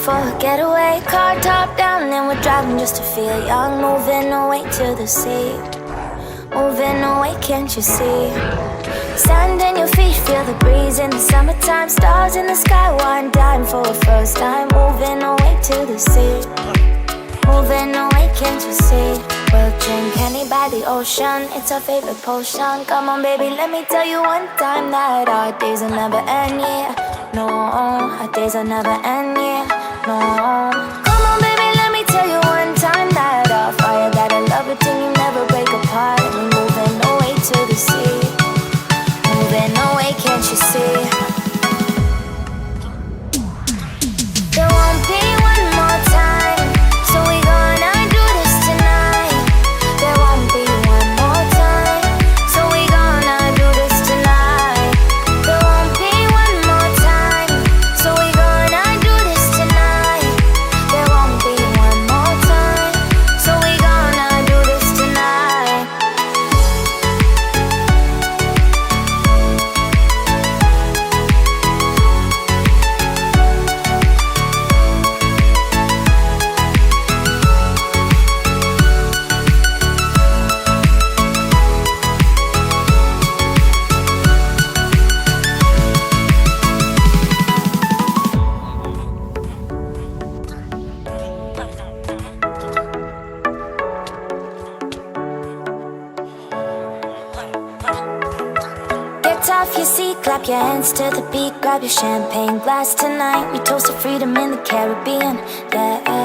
for a getaway. Car top down and we're driving just to feel young. Moving away to the sea, moving away, can't you see? Sand in your feet, feel the breeze in the summertime. Stars in the sky, one dime for a first time. Moving away to the sea, moving away, can't you see? We'll drink honey by the ocean, it's our favorite potion. Come on baby, let me tell you one time that our days will never end, yeah. No, our days will never end, yeah. No. Come on baby, let me tell you one time that our fire got a love it till you never break apart. And we're moving away to the sea, moving away, can't you see? There won't be one more time, so we gonna do this tonight. There won't be one more time, so we gonna do this tonight. There won't be one more time, so we gonna do this tonight. There won't be one more time, so we gonna do this tonight. Get off your seat, clap your hands to the beat. Grab your champagne glass tonight. We toast to freedom in the Caribbean, yeah.